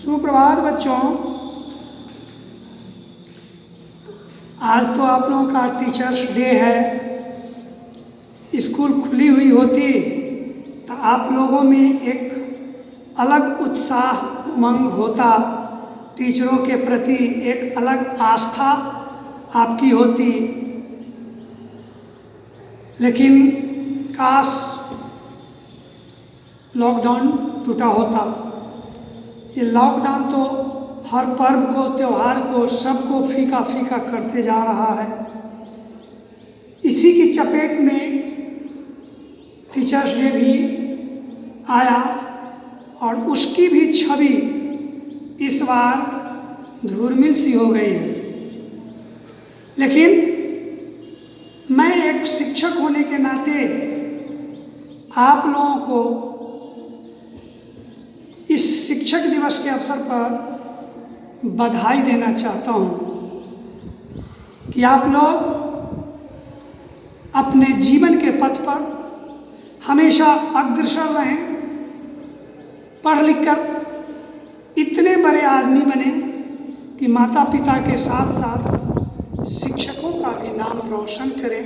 सुप्रभात बच्चों। आज तो आप लोगों का टीचर्स डे है। स्कूल खुली हुई होती तो आप लोगों में एक अलग उत्साह उमंग होता, टीचरों के प्रति एक अलग आस्था आपकी होती। लेकिन काश लॉकडाउन टूटा होता। ये लॉकडाउन तो हर पर्व को, त्यौहार को, सबको फीका फीका करते जा रहा है। इसी की चपेट में टीचर्स डे भी आया और उसकी भी छवि इस बार धूमिल सी हो गई है। लेकिन मैं एक शिक्षक होने के नाते आप लोगों को इस शिक्षक दिवस के अवसर पर बधाई देना चाहता हूँ कि आप लोग अपने जीवन के पथ पर हमेशा अग्रसर रहें, पढ़ लिख कर इतने बड़े आदमी बने कि माता पिता के साथ साथ शिक्षकों का भी नाम रोशन करें।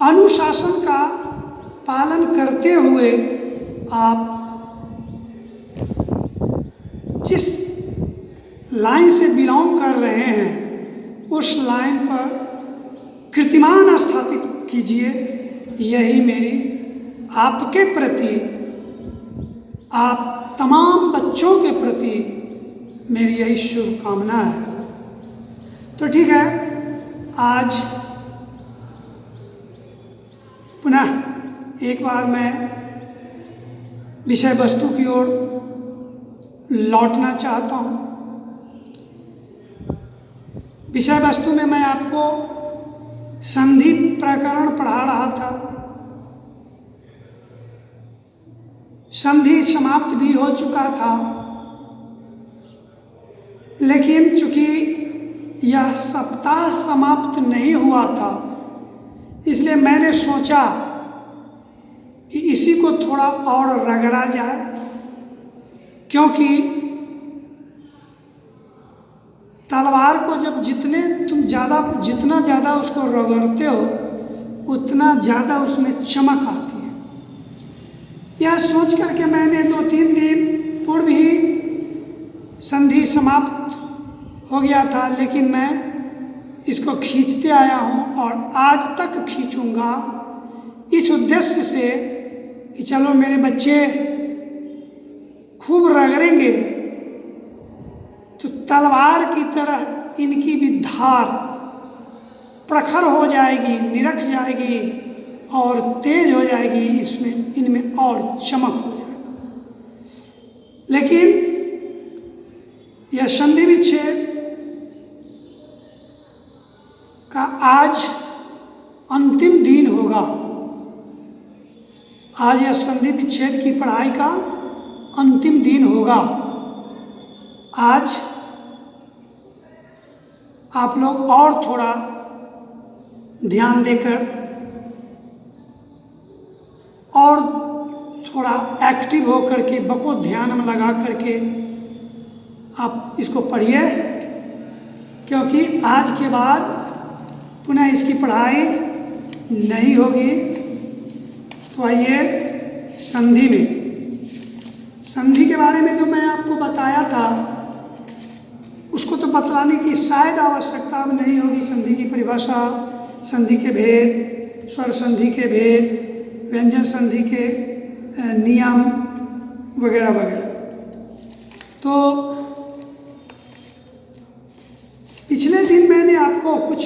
अनुशासन का पालन करते हुए आप जिस लाइन से बिलोंग कर रहे हैं उस लाइन पर कीर्तिमान स्थापित कीजिए। यही मेरी आपके प्रति, आप तमाम बच्चों के प्रति मेरी यही शुभकामना है। तो ठीक है, आज पुनः एक बार मैं विषय वस्तु की ओर लौटना चाहता हूँ। विषय वस्तु में मैं आपको संधि प्रकरण पढ़ा रहा था। संधि समाप्त भी हो चुका था, लेकिन चूंकि यह सप्ताह समाप्त नहीं हुआ था, इसलिए मैंने सोचा कि इसी को थोड़ा और रगड़ा जाए, क्योंकि तलवार को जब जितना ज़्यादा उसको रगड़ते हो उतना ज़्यादा उसमें चमक आती है। यह सोच करके मैंने 2-3 दिन पूर्व ही संधि समाप्त हो गया था, लेकिन मैं इसको खींचते आया हूँ और आज तक खींचूँगा इस उद्देश्य से कि चलो मेरे बच्चे खूब रगड़ेंगे तो तलवार की तरह इनकी भी धार प्रखर हो जाएगी, निरख जाएगी और तेज हो जाएगी, इनमें और चमक हो जाएगी। लेकिन यह संधि विच्छेद का आज अंतिम दिन होगा। आज यह संधि विच्छेद की पढ़ाई का अंतिम दिन होगा। आज आप लोग और थोड़ा ध्यान देकर और थोड़ा एक्टिव हो करके, बको ध्यान में लगा करके आप इसको पढ़िए, क्योंकि आज के बाद पुनः इसकी पढ़ाई नहीं होगी। तो आइए संधि के बारे में जो मैं आपको बताया था उसको तो बतलाने की शायद आवश्यकता अब नहीं होगी। संधि की परिभाषा, संधि के भेद, स्वर संधि के भेद, व्यंजन संधि के नियम वगैरह वगैरह। तो पिछले दिन मैंने आपको कुछ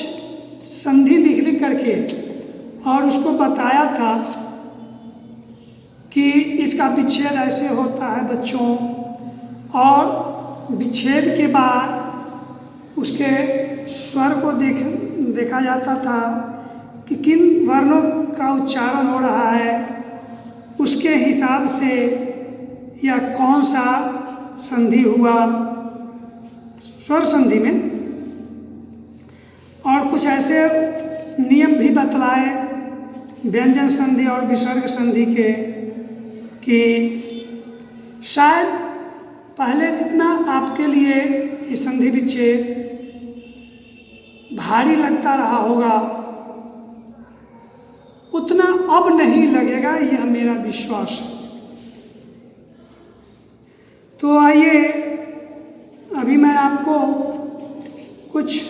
संधि लिख करके और उसको बताया था कि इसका विच्छेद ऐसे होता है बच्चों, और विच्छेद के बाद उसके स्वर को देखा जाता था कि किन वर्णों का उच्चारण हो रहा है, उसके हिसाब से यह कौन सा संधि हुआ स्वर संधि में। और कुछ ऐसे नियम भी बतलाए व्यंजन संधि और विसर्ग संधि के कि शायद पहले जितना आपके लिए ये संधि विच्छेद भारी लगता रहा होगा उतना अब नहीं लगेगा, यह मेरा विश्वास है। तो आइए अभी मैं आपको कुछ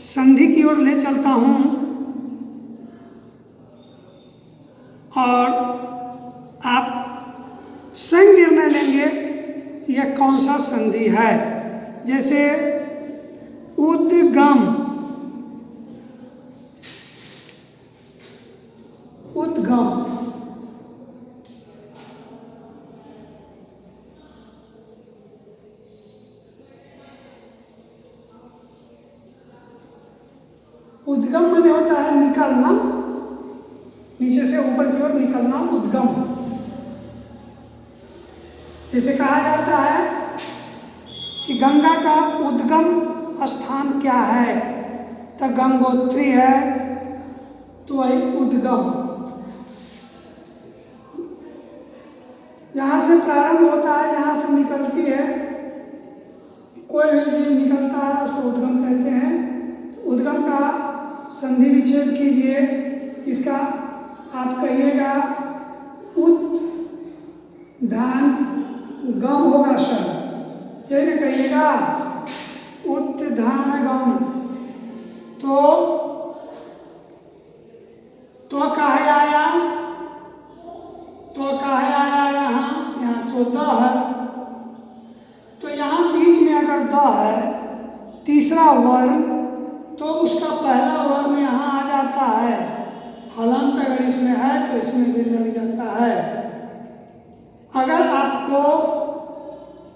संधि की ओर ले चलता हूँ और आप स्वयं निर्णय लेंगे कि यह कौन सा संधि है। जैसे उद्गम, उद्गम, उद्गम माने होता है निकलना, नीचे से ऊपर की ओर निकलना, उद्गम। जैसे कहा जाता है कि गंगा का उद्गम स्थान क्या है, तो गंगोत्री है, तो वही उद्गम। जहाँ से प्रारंभ होता है, जहाँ से निकलती है, कोई भी चीज निकलता है उसको उद्गम कहते हैं। तो उद्गम का संधि विच्छेद कीजिए, इसका आप कहिएगा उत्धान गम होगा सर, यही ना कहिएगा, उत्धान गम। तो काहे आया, तो काहे आया यहाँ तो द है, तो यहाँ बीच में अगर द है तीसरा वर्ण, तो उसका पहला वर्ण यहाँ आ जाता है। हलंत अगर इसमें है तो इसमें भी लग जाता है। अगर आपको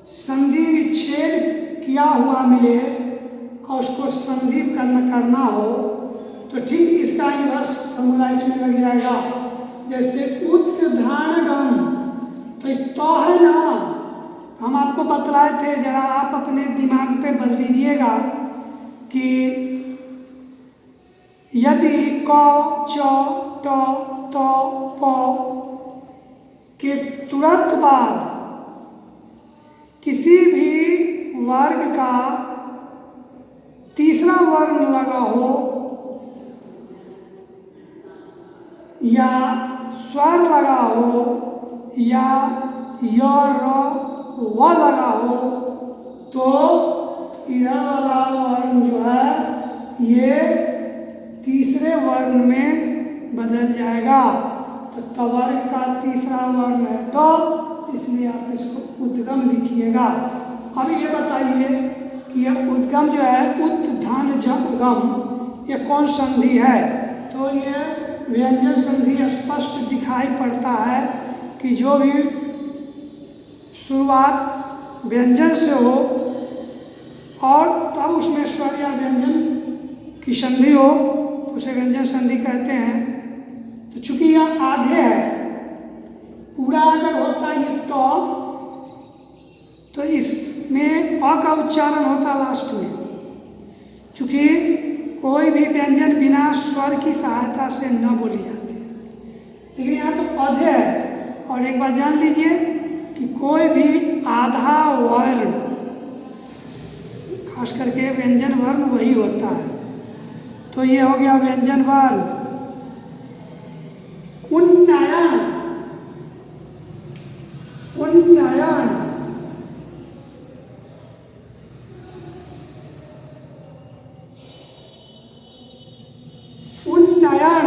संधि विच्छेद किया हुआ मिले और उसको संधि करना हो तो ठीक इसका इन्वर्स फॉर्मूला इसमें लग जाएगा। जैसे उत्धानगम, तो है ना, हम आपको बतलाए थे, जरा आप अपने दिमाग पे बल दीजिएगा कि यदि क, च, ट, त, प के तुरंत बाद किसी भी वर्ग का तीसरा वर्ण लगा हो या स्वर लगा हो या य, र, व लगा हो, तो यह वाला वर्ण जो है ये तीसरे वर्ण में बदल जाएगा। तो तवर्ग का तीसरा वर्ण है तो, इसलिए आप इसको उद्गम लिखिएगा। अब ये बताइए कि यह उद्गम जो है उत्धान गम, ये कौन संधि है। तो ये व्यंजन संधि स्पष्ट दिखाई पड़ता है कि जो भी शुरुआत व्यंजन से हो और तब उसमें स्वर या व्यंजन की संधि हो तो उसे व्यंजन संधि कहते हैं। तो चूंकि यह आधे है, पूरा अगर होता ये तो इसमें अ का उच्चारण होता लास्ट में। चूंकि कोई भी व्यंजन बिना स्वर की सहायता से न बोली जाती है, लेकिन यहाँ तो आधे है। और एक बार जान लीजिए कि कोई भी आधा वर्ण, खास करके व्यंजन वर्ण वही होता है। तो ये हो गया व्यंजन वर्ण। उन्नयन, उन्नयन, उन्नयन,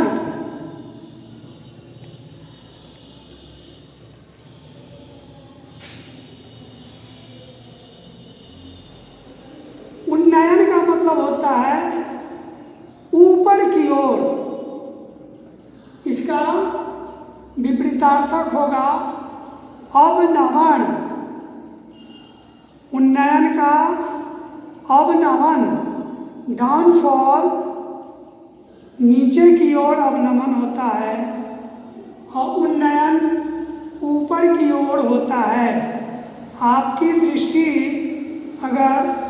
उन्नयन का मतलब होता है ऊपर की ओर। इसका विपरीतार्थक होगा अवनमन। उन्नयन का अवनमन, डाउनफॉल, नीचे की ओर अवनमन होता है और उन्नयन ऊपर की ओर होता है। आपकी दृष्टि अगर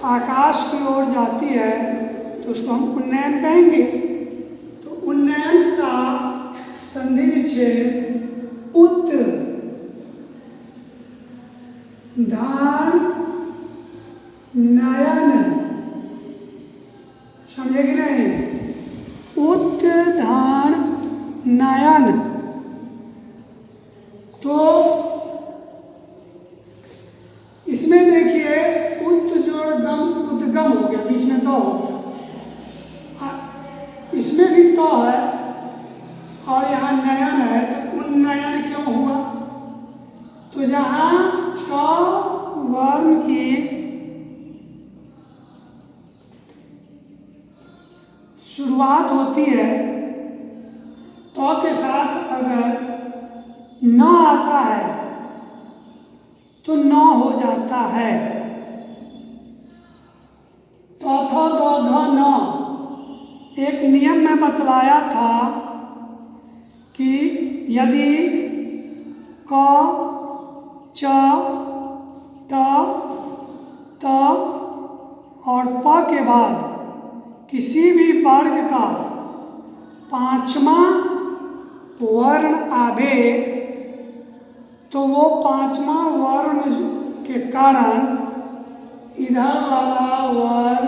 आकाश की ओर जाती है तो उसको हम उन्नयन कहेंगे। तो उन्नयन का संधि विच्छेद उत धान नयन, समझे कि नहीं? उत्धान नयन। तो इसमें देखिए उत जोड़ गम उद्गम हो गया, बीच में तो हो गया, इसमें भी तो है और यहाँ नयन है, तो उन्नयन क्यों हुआ? तो जहाँ तो वर्ण की शुरुआत होती है तो के साथ अगर न आता है तो न हो जाता है। तो थ द ध न, एक नियम में बतलाया था कि यदि क च ट त और प के बाद किसी भी वर्ग का पांचवा वर्ण आवे तो वो पांचवा वर्ण के कारण इधर वाला वर्ण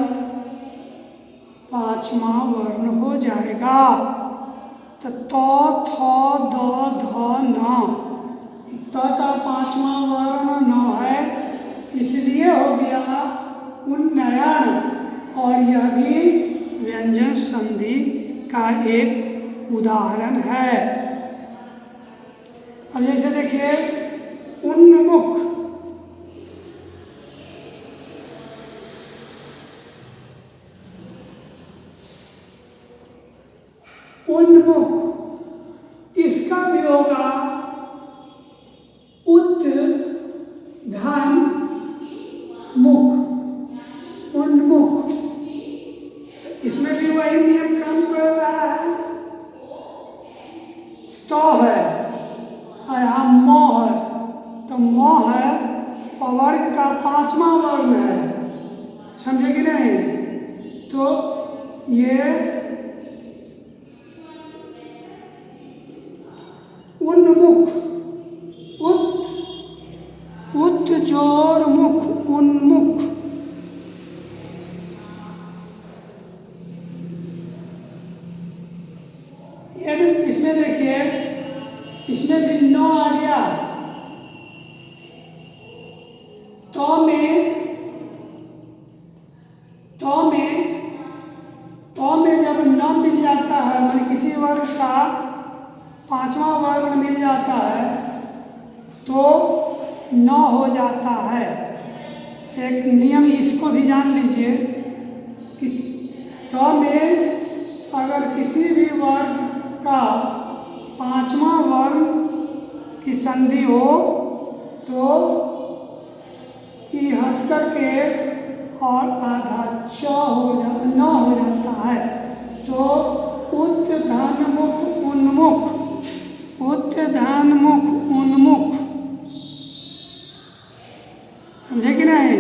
पांचवा वर्ण हो जाएगा। तो थ द ध न, त का पांचवा वर्ण न है, इसलिए हो गया उन्नयन, और यह भी व्यंजन संधि का एक उदाहरण है। अब जैसे देखिए उन्मुख, उन्मुख, इसका भी होगा उत्धान मुख, उन्मुख। इसमें भी वही नियम काम कर रहा है। तो है यहाँ म है, तो म है वर्ग का पांचवा वर्ण है, समझे कि नहीं? तो ये उन्मुख, उत जोर मुख, उन्मुख। इसमें देखिए इसमें भी न आ गया, तो में जब न मिल जाता है, माने किसी वर्ग का पांचवा वर्ण मिल जाता है तो न हो जाता है। एक नियम इसको भी जान लीजिए कि तो में अगर किसी भी वर्ग का पांचवा वर्ण की संधि हो तो ई हट करके और आधा च न हो जाता है। तो उत्धानमुख उन्मुख, उत्धानमुख उन्मुख, समझे कि नहीं?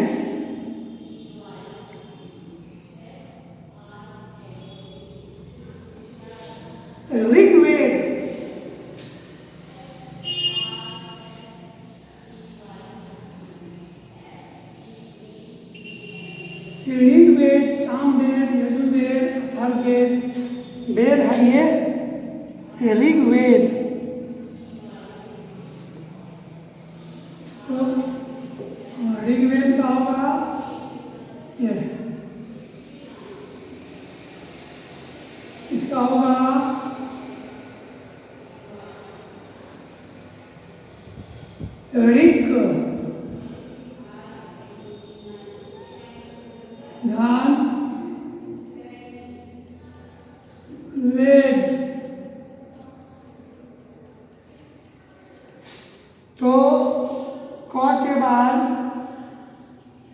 ऋग्वेद, ऋग्वेद, सामवेद, यजुर्वेद, अथर्ववेद, वेद है ये ऋग्वेद। तो ऋग्वेद का होगा ये, इसका होगा ऋक, धान वेद। तो क के बाद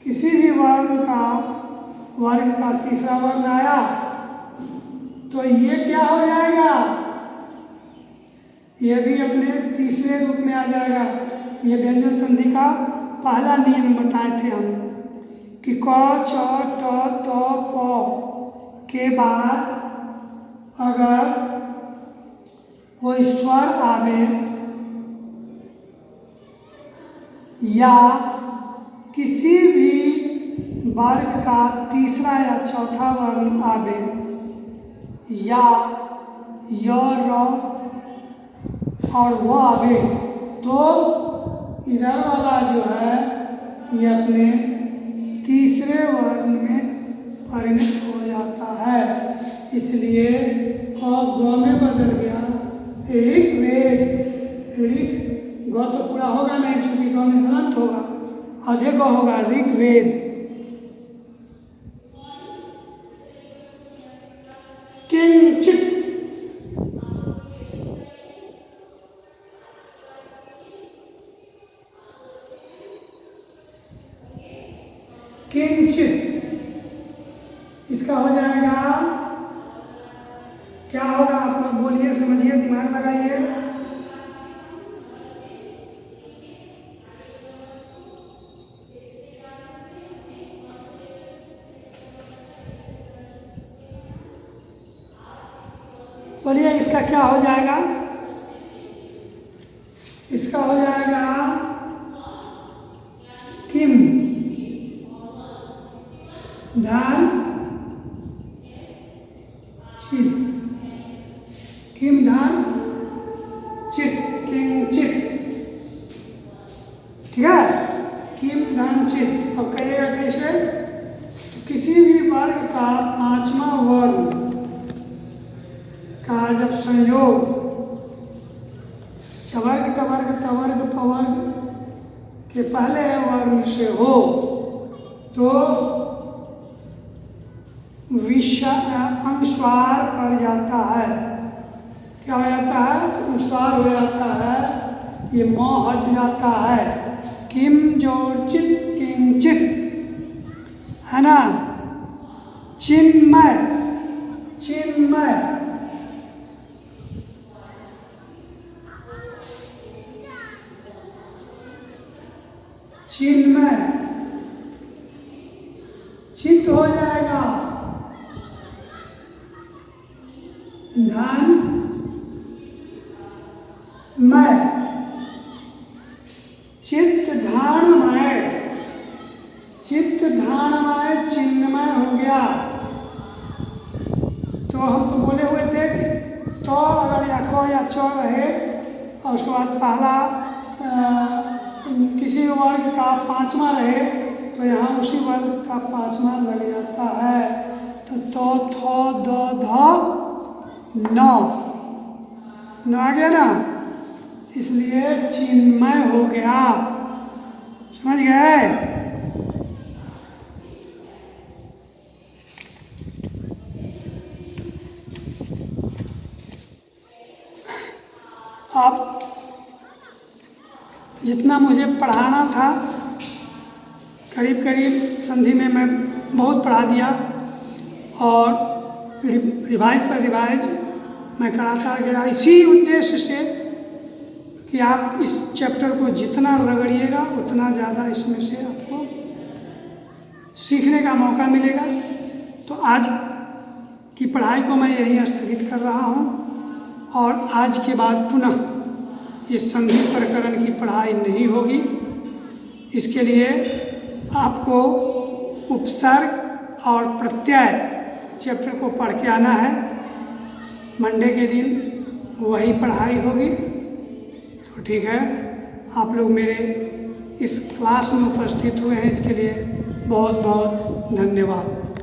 किसी भी वर्ग का तीसरा वर्ण आया तो ये क्या हो जाएगा? ये भी अपने तीसरे रूप में आ जाएगा। ये व्यंजन संधि का पहला नियम बताए थे हम कि क च ट त प के बाद अगर कोई स्वर आवे या किसी भी वर्ग का तीसरा या चौथा वर्ण आवे या य र और व आवे तो इधर वाला जो है ये अपने तीसरे वर्ण में परिणत हो जाता है। इसलिए अब ग में बदल गया ऋग्वेद। ऋग ग तो पूरा होगा नहीं, चूंकि ग में हलंत होगा, आधे ग होगा ऋग्वेद। किंचित किंचित इसका हो जाएगा, क्या होगा आप लोग बोलिए, समझिए, दिमाग लगाइए। बोलिए इसका क्या हो जाएगा? इसका हो जाएगा किम धन चित। किम धन चित, किंचित, ठीक है, किम धन चित। अब कहिएगा कैसे? तो किसी भी वर्ग का पांचवा वर्ण का जब संयोग चवर्ग टवर्ग तवर्ग पवर्ग के पहले वर्ण से हो तो अनुस्वार कर जाता है। क्या हो जाता है? अनुस्वार हो जाता है, ये म हट जाता है। किम जोड़ चित किंचित, है ना। चिन्मय, चिन्मय, चिन्मय, चित्त हो जाएगा धन मय, चित्त धारणमय, चित्त धारणमय चिन्मय हो गया। तो हम तो बोले हुए थे कि तो अगर या क या च रहे और उसके बाद पहला किसी वर्ग का पांचवा रहे तो यहाँ उसी वर्ग का पांचवा लग जाता है। तो थ द ध न, न आ गया ना, इसलिए चिन्मय हो गया। समझ गए? अब जितना मुझे पढ़ाना था करीब करीब संधि में मैं बहुत पढ़ा दिया और रिवाइज पर रिवाइज मैं कराता गया, इसी उद्देश्य से कि आप इस चैप्टर को जितना रगड़िएगा उतना ज़्यादा इसमें से आपको सीखने का मौका मिलेगा। तो आज की पढ़ाई को मैं यहीं स्थगित कर रहा हूँ और आज के बाद पुनः ये संधि प्रकरण की पढ़ाई नहीं होगी। इसके लिए आपको उपसर्ग और प्रत्यय चैप्टर को पढ़ के आना है। मंडे के दिन वही पढ़ाई होगी। तो ठीक है, आप लोग मेरे इस क्लास में उपस्थित हुए हैं, इसके लिए बहुत बहुत धन्यवाद।